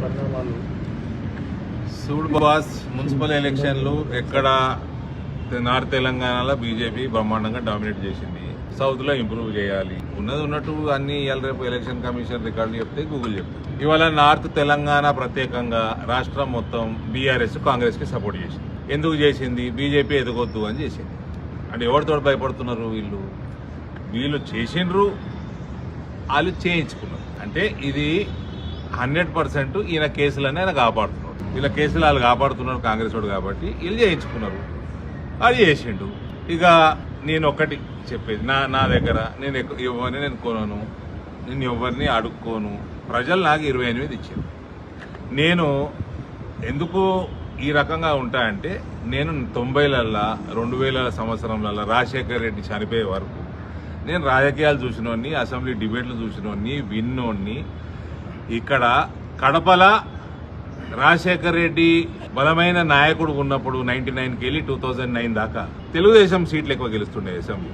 పరిణామాలు? Sued boss municipal ఎలక్షన్లు ఎక్కడ నార్త్ తెలంగాణలో బీజేపీ బ్రహ్మాండంగా డామినేట్ చేసింది. సౌత్ లో ఇంప్రూవ్ చేయాలి. ఉన్నది ఉన్నట్టు అన్ని ఇవాళ రేపు ఎలక్షన్ కమిషన్ రికార్డులు చెప్తే గూగుల్ చెప్తే ఇవాళ నార్త్ తెలంగాణ ప్రత్యేకంగా రాష్ట్రం మొత్తం బీఆర్ఎస్ కాంగ్రెస్ కి సపోర్ట్ చేసింది. ఎందుకు చేసింది? బీజేపీ ఎదగొద్దు అని చేసింది. అంటే ఎవరితో భయపడుతున్నారు? వీళ్ళు చేసిండ్రు, వాళ్ళు చేయించుకున్నారు. అంటే ఇది 100% ఈయన కేసులన్నీ ఆయన కాపాడుతున్నారు. వీళ్ళ కేసులు వాళ్ళు కాపాడుతున్నారు కాంగ్రెస్ వాడు కాబట్టి వీళ్ళు చేయించుకున్నారు. అది చేసిండు. ఇక నేను ఒకటి చెప్పేది, నా దగ్గర నేను ఎవరిని నేను కొనను, నేను ఎవరిని అడుక్కోను. ప్రజలు నాకు 28 ఇచ్చారు. నేను ఎందుకు ఈ రకంగా ఉంటాయంటే నేను 90లలో 2000 సంవత్సరంలలో రాజశేఖర రెడ్డి చనిపోయే వరకు నేను రాజకీయాలు చూసినోడిని, అసెంబ్లీ డిబేట్లు చూసినోడిని, విన్నోడిని. ఇక్కడ కడపల రాజశేఖర రెడ్డి బలమైన నాయకుడు ఉన్నప్పుడు 99కి వెళ్ళి 2009 దాకా తెలుగుదేశం సీట్లు ఎక్కువ గెలుస్తుండే అసెంబ్లీ.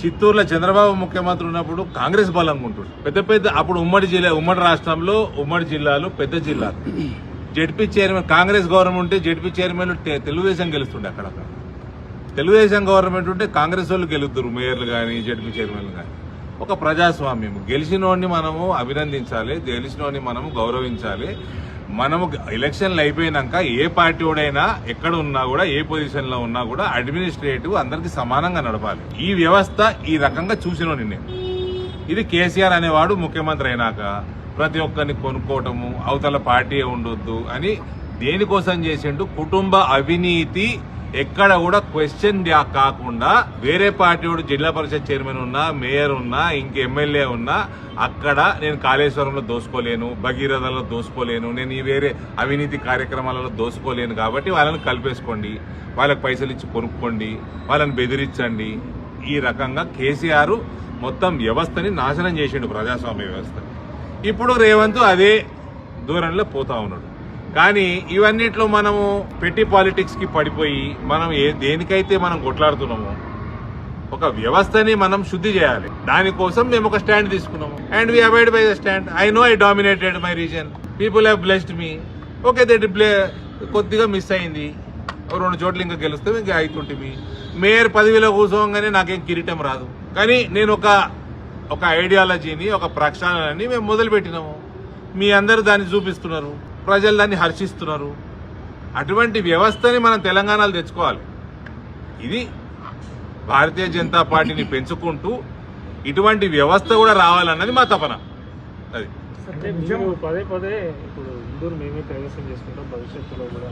చిత్తూరులో చంద్రబాబు ముఖ్యమంత్రి ఉన్నప్పుడు కాంగ్రెస్ బలంగా ఉంటుంది. పెద్ద అప్పుడు ఉమ్మడి రాష్ట్రంలో ఉమ్మడి జిల్లాలు పెద్ద జిల్లాలు జెడ్పీ చైర్మన్ కాంగ్రెస్ గవర్నమెంట్ ఉంటే జెడ్పీ చైర్మన్ తెలుగుదేశం గెలుస్తుండే. అక్కడక్కడ తెలుగుదేశం గవర్నమెంట్ ఉంటే కాంగ్రెస్ వాళ్ళు గెలుస్తారు, మేయర్లు కానీ జెడ్పీ చైర్మన్లు కానీ. ఒక ప్రజాస్వామ్యం. గెలిచినోడిని మనము అభినందించాలి, గెలిచినోడిని మనము గౌరవించాలి. మనము ఎలక్షన్లు అయిపోయినాక ఏ పార్టీ వాడైనా ఎక్కడ ఉన్నా కూడా ఏ పొజిషన్ లో ఉన్నా కూడా అడ్మినిస్ట్రేటివ్ అందరికి సమానంగా నడపాలి. ఈ వ్యవస్థ ఈ రకంగా చూసినోని నేను. ఇది కేసీఆర్ అనేవాడు ముఖ్యమంత్రి అయినాక ప్రతి ఒక్కరిని కొనుక్కోవటము, అవతల పార్టీ ఉండొద్దు అని దేనికోసం చేసిండు? కుటుంబ అవినీతి ఎక్కడ కూడా క్వశ్చన్ కాకుండా వేరే పార్టీ వాడు జిల్లా పరిషత్ చైర్మన్ ఉన్నా, మేయర్ ఉన్నా, ఇంక ఎమ్మెల్యే ఉన్నా అక్కడ నేను కాళేశ్వరంలో దోసుకోలేను, భగీరథలో దోసుకోలేను, నేను ఈ వేరే అవినీతి కార్యక్రమాలలో దోసుకోలేను. కాబట్టి వాళ్ళని కలిపేసుకోండి, వాళ్ళకి పైసలు ఇచ్చి కొనుక్కోండి, వాళ్ళని బెదిరించండి. ఈ రకంగా కేసీఆర్ మొత్తం వ్యవస్థని నాశనం చేసిండు, ప్రజాస్వామ్య వ్యవస్థ. ఇప్పుడు రేవంత్ అదే దూరంలో పోతా ఉన్నాడు. కానీ ఇవన్నిట్లో మనము పెట్టి పాలిటిక్స్ కి పడిపోయి మనం దేనికైతే మనం కొట్లాడుతున్నామో ఒక వ్యవస్థని మనం శుద్ధి చేయాలి. దానికోసం మేము ఒక స్టాండ్ తీసుకున్నాము. And we avoid by the stand. I know I dominated my reason. People have blessed me. Okay, that కొద్దిగా మిస్ అయింది. 2 చోట్ల ఇంకా గెలిస్తే ఇంకా అవుతుంటే మేయర్ పదవిలో కూర్చోగానే నాకేం కిరీటం రాదు. కానీ నేను ఒక ఐడియాలజీని, ఒక ప్రక్షాళనని మేము మొదలుపెట్టినాము. మీ అందరూ దాన్ని చూపిస్తున్నారు, ప్రజలు దాన్ని హర్షిస్తున్నారు. అటువంటి వ్యవస్థని మనం తెలంగాణలో తెచ్చుకోవాలి. ఇది భారతీయ జనతా పార్టీని పెంచుకుంటూ ఇటువంటి వ్యవస్థ కూడా రావాలన్నది మా తపన. అది పదే ఇప్పుడు ఇందూరు మేమే కైవసం చేసుకుంటాం భవిష్యత్తులో కూడా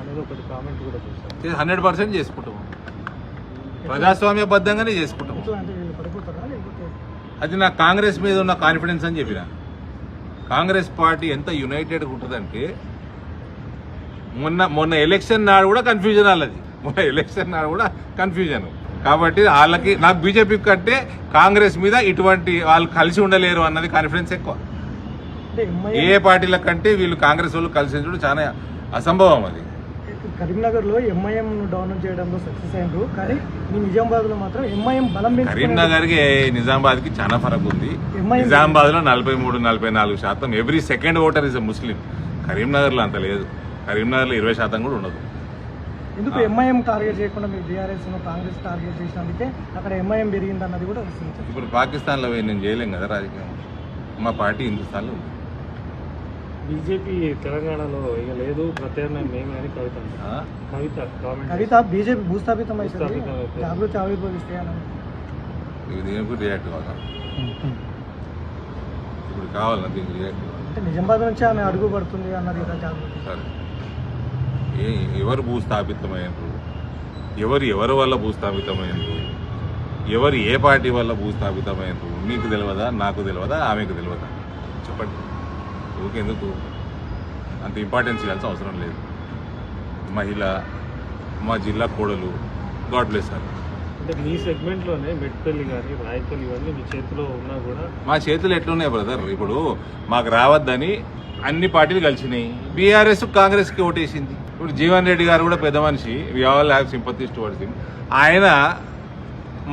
అనేది ఒకటి కామెంట్ కూడా చేస్తాం. 100% చేసుకుంటాము, ప్రజాస్వామ్యబద్ధంగానే చేసుకుంటాము. అది నా కాంగ్రెస్ మీద ఉన్న కాన్ఫిడెన్స్ అని చెప్పిన. కాంగ్రెస్ పార్టీ ఎంత యునైటెడ్గా ఉంటుందంటే మొన్న ఎలక్షన్ నాడు కూడా కన్ఫ్యూజన్ వాళ్ళది. మొన్న ఎలక్షన్ నాడు కూడా కన్ఫ్యూజన్. కాబట్టి వాళ్ళకి నాకు బీజేపీ కంటే కాంగ్రెస్ మీద ఇటువంటి వాళ్ళు కలిసి ఉండలేరు అన్నది కాన్ఫిడెన్స్ ఎక్కువ. ఏ పార్టీల కంటే వీళ్ళు కాంగ్రెస్ వాళ్ళు కలిసి ఉండడం చాలా అసంభవం. అది కరీంనగర్ లో ఎంఐఎం డౌన్ చేయడంలో సక్సెస్ అయ్యారు. కానీ నిజామాబాద్ లో మాత్రం ఎంఐఎం బలం. కరీంనగర్ కి నిజామాబాద్ కి చాలా ఫరక్ ఉంది. నిజామాబాద్ లో 43-44% ఎవ్రీ సెకండ్ ఓటర్ ఇస్ ముస్లిం. కరీంనగర్ లో అంత లేదు. కరీంనగర్ లో 20% కూడా ఉండదు. ఎందుకు ఎంఐఎం టార్గెట్ చేయకుండా మీరు బీఆర్ఎస్ కాంగ్రెస్ టార్గెట్ చేసినందుకే అక్కడ ఎంఐఎం పెరిగింది అన్నది కూడా వస్తుంది. ఇప్పుడు పాకిస్తాన్ లో నేను చేయలేం కదా రాజకీయం. మా పార్టీ హిందుస్థాన్ లో ఉంది. బీజేపీ తెలంగాణలో ఇక లేదు, ప్రత్యామ్నాయం మేమే అని కవిత బీజేపీ భూస్థాపితం అవుతుంది, జాగృతి ఆవిర్భవిస్తే దీనికి రియాక్ట్ కావాలా? ఇప్పుడు కావాలన్నా దీనికి రియాక్ట్ అంటే నిజామాబాద్ నుంచి ఆమె అడుగు పడుతుంది అన్నది జాగృతి. సరే, ఎవరు భూస్థాపితమైనరు, ఎవరి వల్ల భూస్థాపితమైనరు, ఎవరు ఏ పార్టీ వల్ల భూస్థాపితమైనరు మీకు తెలియదా, నాకు తెలియదా, ఆమెకు తెలియదా? చెప్పండి. ఎందుకు అంత ఇంపార్టెన్స్ ఇవ్వాల్సిన అవసరం లేదు. మహిళ, మా జిల్లా కోడలు, గాడ్ బ్లెస్ సార్. అంటే మీ సెగ్మెంట్లోనే మెట్పల్లి కానీ రాయపల్లి ఇవన్నీ మీ చేతిలో ఉన్నా కూడా మా చేతులు ఎట్లున్నాయి బ్రదర్? ఇప్పుడు మాకు రావద్దని అన్ని పార్టీలు కలిసినాయి. బీఆర్ఎస్ కాంగ్రెస్కి ఓటేసింది. ఇప్పుడు జీవన్ రెడ్డి గారు కూడా పెద్ద మనిషి, we all have sympathies towards him. ఆయన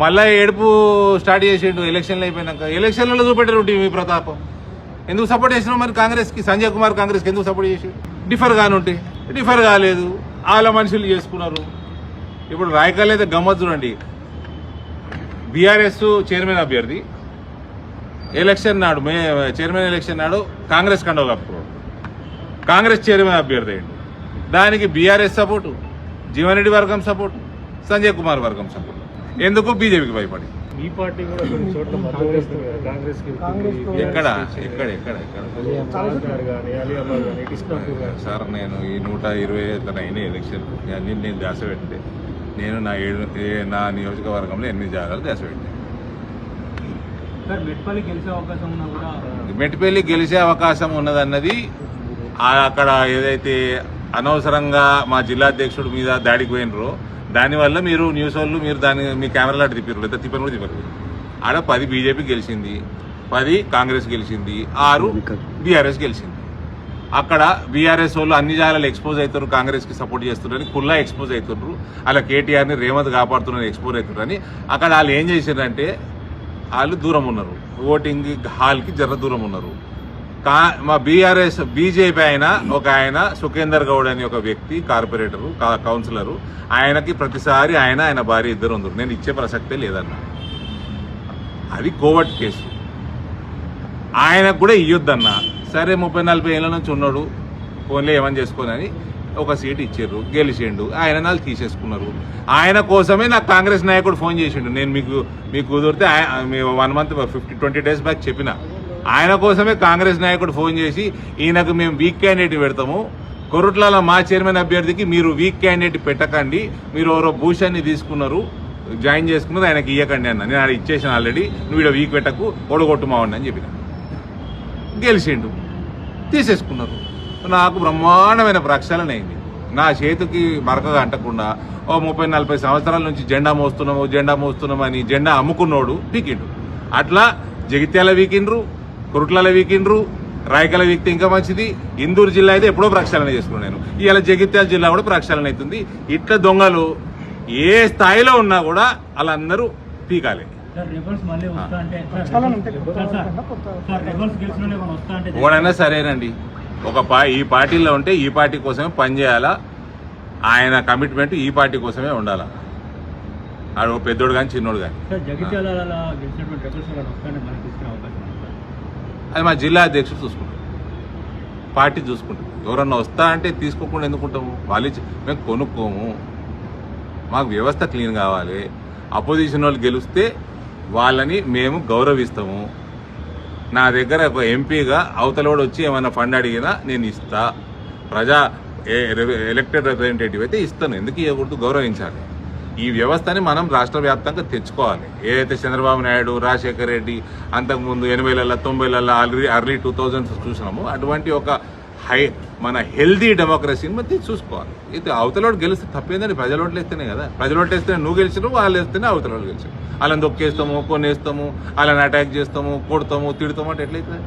మళ్ళా ఏడుపు స్టార్ట్ చేసిండు ఎలక్షన్లు అయిపోయినాక. ఎలక్షన్లలో చూపెట్టారు టీవీ ప్రతాపం. ఎందుకు సపోర్ట్ చేసినావు మరి కాంగ్రెస్కి? సంజయ్ కుమార్ కాంగ్రెస్కి ఎందుకు సపోర్ట్ చేసి? డిఫర్ కానుంటే డిఫర్ కాలేదు, వాళ్ళ మనుషులు చేసుకున్నారు. ఇప్పుడు రాయకాలు అయితే గమ్మత్ చూడండి, బీఆర్ఎస్ చైర్మన్ అభ్యర్థి ఎలక్షన్ నాడు చైర్మన్ ఎలక్షన్ నాడు కాంగ్రెస్ కండవ కప్పుకోడు, కాంగ్రెస్ చైర్మన్ అభ్యర్థి అయ్యిండు. దానికి బీఆర్ఎస్ సపోర్టు, జీవన్ రెడ్డి వర్గం సపోర్టు, సంజయ్ కుమార్ వర్గం సపోర్టు. ఎందుకు? బీజేపీకి భయపడి. మీ పార్టీ కూడా కొన్ని చోట్ల మద్దతు ఇస్తుంది కదా కాంగ్రెస్ కి. ఎక్కడ ఎక్కడ ఎక్కడ ఎక్కడ చార్మినార్ కానీ, అలియాబాద్ కానీ, కృష్ణాపూర్ కానీ. సార్ నేను ఈ 120 అయిన ఎలక్షన్ అన్ని నేను దాస పెట్టే, నేను నా నియోజకవర్గంలో 8 జాగాలు దాస పెట్టాను. మెట్పల్లి గెలిచే అవకాశం ఉన్నదన్నది అక్కడ ఏదైతే అనవసరంగా మా జిల్లా అధ్యక్షుడి మీద దాడికి పోయినరో దానివల్ల మీరు న్యూస్ వాళ్ళు మీరు దాన్ని మీ కెమెరాలో అటు తిప్పారు, లేదా తిప్పని కూడా తిప్పరు. ఆడ 10 బీజేపీ గెలిచింది, 10 కాంగ్రెస్ గెలిచింది, 6 బీఆర్ఎస్ గెలిచింది. అక్కడ బీఆర్ఎస్ వాళ్ళు అన్ని జాగాలు ఎక్స్పోజ్ అవుతారు, కాంగ్రెస్కి సపోర్ట్ చేస్తున్నారని కుల్లా ఎక్స్పోజ్ అవుతున్నారు. అలా కేటీఆర్ని రేవంత్ కాపాడుతున్నారని ఎక్స్పోజ్ అవుతున్నారని అక్కడ వాళ్ళు ఏం చేశారంటే వాళ్ళు దూరం ఉన్నారు, ఓటింగ్ హాల్కి జర దూరం ఉన్నారు. మా బీజేపీ ఆయన సుఖేందర్ గౌడ్ అని ఒక వ్యక్తి, కార్పొరేటరు, కౌన్సిలరు, ఆయనకి ప్రతిసారి ఆయన భార్య ఇద్దరు ఉన్నారు. నేను ఇచ్చే ప్రసక్తే లేదన్నా, అది కోవర్ట్ కేసు, ఆయనకు కూడా ఇయ్యొద్దన్నా. సరే 30-40 ఏళ్ళ నుంచి ఉన్నాడు, ఫోన్లో ఏమని చేసుకోనని ఒక సీట్ ఇచ్చారు, గెలిచిండు. ఆయన నాళ్ళు తీసేసుకున్నారు. ఆయన కోసమే నాకు కాంగ్రెస్ నాయకుడు ఫోన్ చేసిండు. నేను మీకు కుదిరితే 1 మంత్ 20 డేస్ బ్యాక్ చెప్పిన, ఆయన కోసమే కాంగ్రెస్ నాయకుడు ఫోన్ చేసి ఈయనకు మేము వీక్ క్యాండిడేట్ పెడతాము, కొరుట్ల మా చైర్మన్ అభ్యర్థికి మీరు వీక్ క్యాండిడేట్ పెట్టకండి, మీరు ఎవరో భూషాన్ని తీసుకున్నారు, జాయిన్ చేసుకున్నారు, ఆయనకి ఇయ్యకండి అన్న. నేను ఆడ ఇచ్చేసాను ఆల్రెడీ, నువ్వు ఇక్కడ వీక్ పెట్టకు, ఓడగొట్టు మావండి అని చెప్పిన. గెలిచిండు, తీసేసుకున్నారు. నాకు బ్రహ్మాండమైన ప్రక్షాళన అయింది. నా చేతికి మరకగా అంటకుండా 30-40 సంవత్సరాల నుంచి జెండా మోస్తున్నాము అని జెండా అమ్ముకున్నోడు పీకిండు. అట్లా జగిత్యాల వీకిండ్రు, కురుట్ల వీకిండ్రు, రాయకల వీక్తే ఇంకా మంచిది. ఇందూరు జిల్లా అయితే ఎప్పుడో ప్రక్షాళన చేసుకున్నాను నేను. ఇవాళ జగిత్యాల జిల్లా కూడా ప్రక్షాళన అవుతుంది. ఇట్లా దొంగలు ఏ స్థాయిలో ఉన్నా కూడా వాళ్ళందరూ పీకాలి. ఎవడైనా సరేనండి, ఈ పార్టీలో ఉంటే ఈ పార్టీ కోసమే పనిచేయాలా, ఆయన కమిట్మెంట్ ఈ పార్టీ కోసమే ఉండాలా. ఆడు పెద్దోడు కానీ చిన్నోడు కానీ. అది మా జిల్లా అధ్యక్షుడు చూసుకుంటాం, పార్టీ చూసుకుంటాం. ఎవరన్నా వస్తా అంటే తీసుకోకుండా ఎందుకుంటాము? వాళ్ళు మేము కొనుక్కోము, మాకు వ్యవస్థ క్లీన్ కావాలి. అపోజిషన్ వాళ్ళు గెలిస్తే వాళ్ళని మేము గౌరవిస్తాము. నా దగ్గర ఒక ఎంపీగా అవతలోడు వచ్చి ఏమైనా ఫండ్ అడిగినా నేను ఇస్తా. ఎలక్టెడ్ రిప్రజెంటేటివ్ అయితే ఇస్తాను, ఎందుకు ఇవ్వకూడదు? గౌరవించాలి. ఈ వ్యవస్థని మనం రాష్ట్ర వ్యాప్తంగా తెచ్చుకోవాలి. ఏదైతే చంద్రబాబు నాయుడు, రాజశేఖర రెడ్డి అంతకుముందు 80లలో 90లలో అర్లీ 2000s చూసినాము, అటువంటి ఒక మన హెల్దీ డెమోక్రసీని మనం చూసుకోవాలి. అయితే అవతలోడు గెలిస్తే తప్పేందని ప్రజలోట్లు వేస్తేనే కదా. ప్రజలోట్లు వేస్తేనే నువ్వు గెలిచినావు, వాళ్ళు వేస్తేనే అవతలోడు గెలిచారు. వాళ్ళని దొక్కేస్తాము, కొనేస్తాము, వాళ్ళని అటాక్ చేస్తాము, కొడతాము, తిడతాము అంటే ఎట్లయితే